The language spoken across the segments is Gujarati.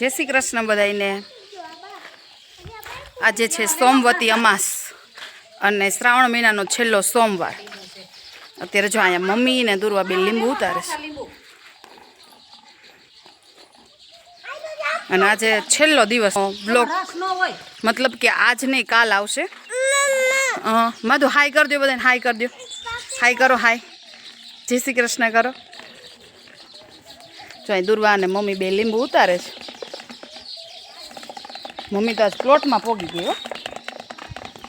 જય શ્રી કૃષ્ણ બધાને। આજે છે સોમવતી અમાસ અને શ્રાવણ મહિનાનો છેલ્લો સોમવાર। અત્યારે જો અહીંયા મમ્મી ને દુર્વાબેન લીંબુ ઉતારે છે અને આજે છેલ્લો દિવસ બ્લોગ, મતલબ કે આજ નહીં કાલ આવશે। માધુ હાય કરી દો બધાને, હાય કરી દો, હાય કરો, હાય, જય શ્રી કૃષ્ણ કરો। જો અહીં દુર્વા અને મમ્મી બે લીંબુ ઉતારે છે। મમ્મી તો આજ પ્લોટમાં પોગી ગઈ હો।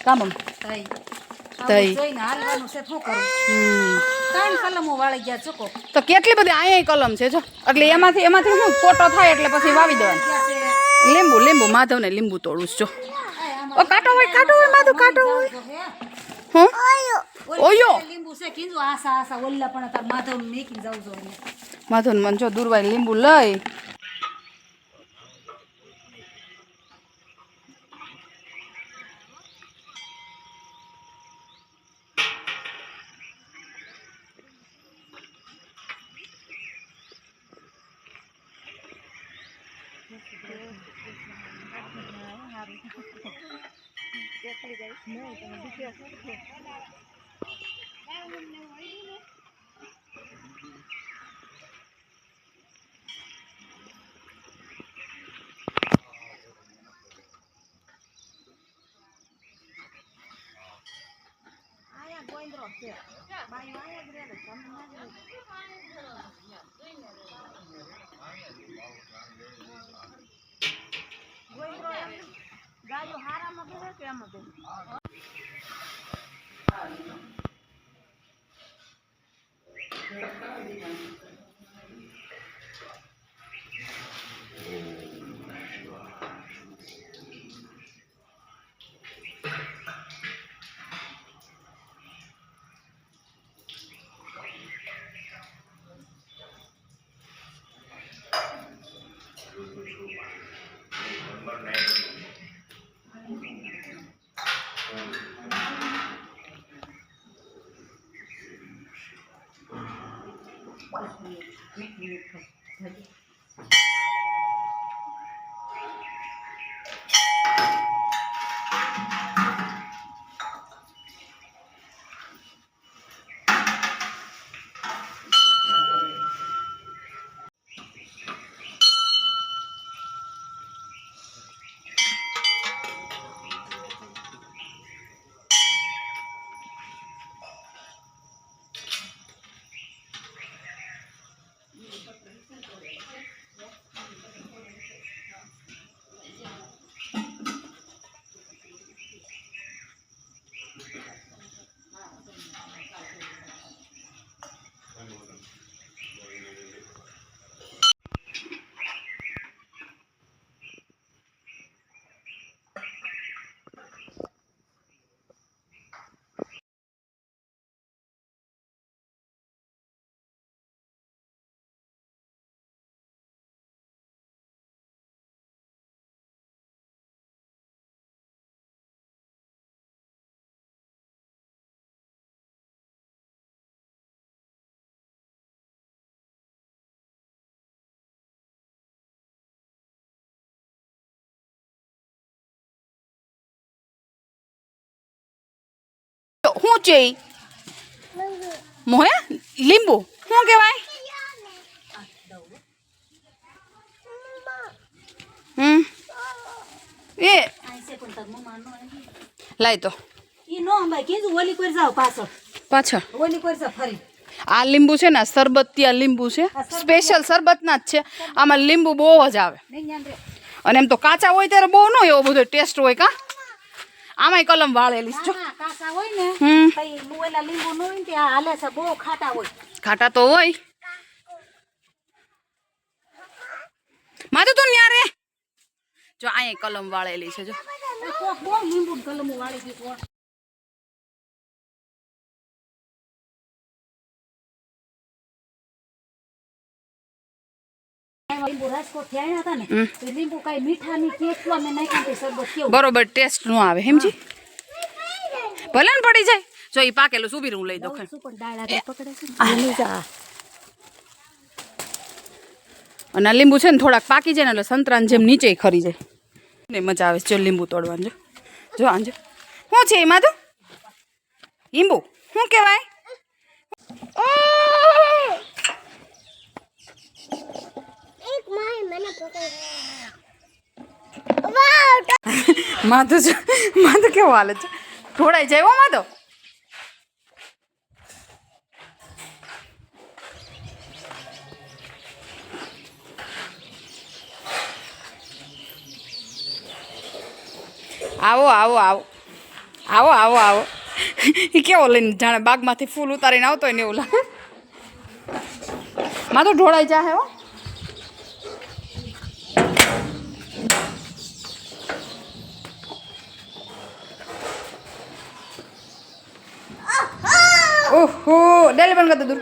કા મમ્મી તો કેટલી બધી અહીંયા કલમ છે જો, એટલે એમાંથી શું ફોટો થાય એટલે પછી વાવી દેવાનું। લીંબુ લીંબુ માધવને લીંબુ તોડું જો। ઓ કાટો હોય, કાટો હોય માધવ, કાટો હોય। હું ઓયો લીંબુ છે કીધું આસા આસા ઓલ્લા પણ તાર માધવ મેકી જાવ જો માધવ મન જો દુર્વાઈ લીંબુ લઈ ગાયો હારામાં બેસે કે આમાં બેસે? શું છે મોહે લીંબુ શું કહેવાય? એ લાય તો પાછળ આ લીંબુ છે ને શરબતિયા લીંબુ છે, સ્પેશિયલ શરબતના જ છે। આમાં લીંબુ બહુ જ આવે અને એમ તો કાચા હોય ત્યારે બહુ ન એવો બધો ટેસ્ટ હોય। કા આમાંય કલમ વાળેલી જો, ખાટા તો હોય માથું તો ન્યારે જો અહીંયા કલમ વાળેલી છે જો। બરોબર ટેસ્ટ નું આવે સમજી, ભલે ને પડી જાય જો એ પાકેલું સુબીર હું લઈ દઉં। અને આ લીંબુ છે ને થોડાક પાકી જાય ને એટલે સંતરાની જેમ નીચે ખરી જાય ને મજા આવે છે. જો લીંબુ તોડવાનું જો આંજો શું છે એમાં તો લીંબુ શું કહેવાય? માધુ કેવો હાલે છે? ઢોળાઈ જાય હો માધો. આવો આવો આવો આવો આવો આવો એ કેવો લઈને જાણે બાગમાંથી ફૂલ ઉતારીને આવતો હોય ને એવું લાગે. માધુ ઢોળાઈ જાય હો. ઓહો ડેલી બંધ કરી દે દૂર.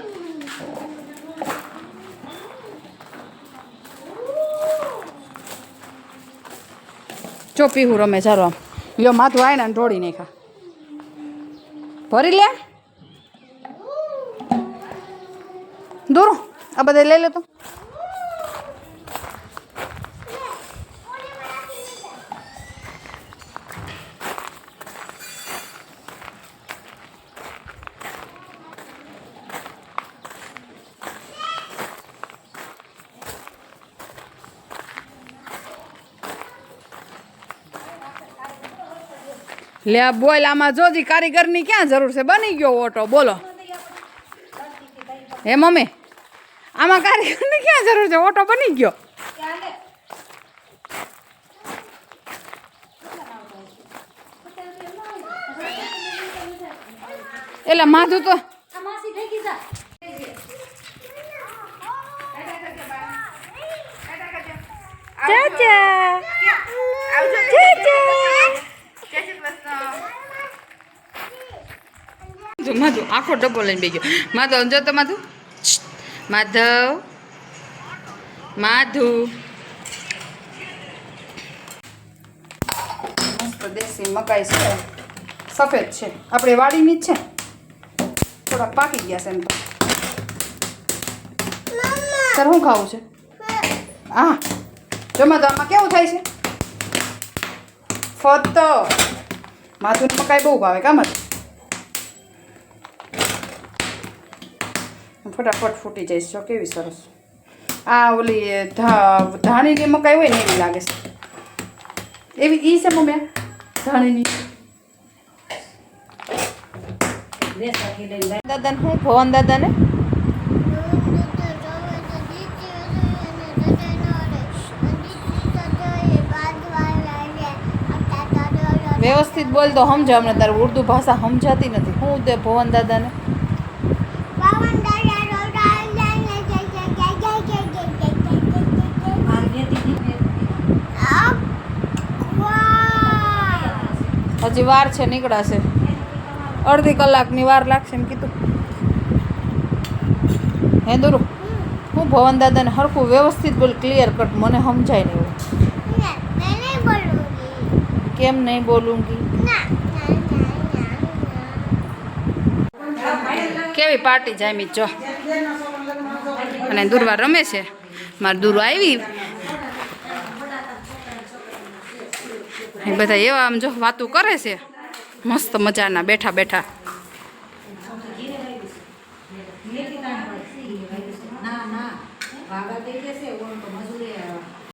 જો પીહું રમે ચાલો આમ લ્યો માથું આય ને ઢોળી નાખા ભરી લે દૂર આ બધા લઈ લે તો. લે બોલ આમાં જોજી કારીગરની ક્યાં જરૂર છે? બની ગયો ઓટો બોલો. હે મમ્મી આમાં કારીગરની ક્યાં જરૂર છે? ઓટો બની ગયો. એટલે માધુ તો માધુ આખો ડબ્બો લઈને બેસી ગયો. માધવ જો તો માધુ માધવ માધુ મસ્ત દેશી મકાઈ છે, સફેદ છે, આપણે વાડીની જ છે. થોડાક પાકી ગયા છે એમ તો. સર શું ખાવું છે? હા જમા તો આમાં કેવું થાય છે? ફત માથું મકાઈ બહુ ભાવે કામ જ ફટાફટ ફૂટી જાય છે. કેવી સરસ. આ ઓલી ધાણીની મકાઈ હોય ને એવી લાગે છે. એવી ઈ છે મમ્મી ધાણીની. દાદાને શું ભવન દાદાને વ્યવસ્થિત બોલ તો સમજો. અમને તારી ઉર્દુ ભાષા સમજાતી નથી. શું તે ભવન દાદાને હજી વાર છે, નીકળાશે. અડધી કલાકની વાર લાગશે એમ કીધું. હે દુરુ હું ભવન દાદાને હરખું વ્યવસ્થિત બોલ, ક્લિયર કટ, મને સમજાય ને એવું. કેમ નહીં બોલુંગી? કેવી પાર્ટી જામી જો. અને દુર્વા રમે છે. મારી દુર્વા આવી. બધા એવા આમ જો વાતું કરે છે મસ્ત મજાના બેઠા બેઠા.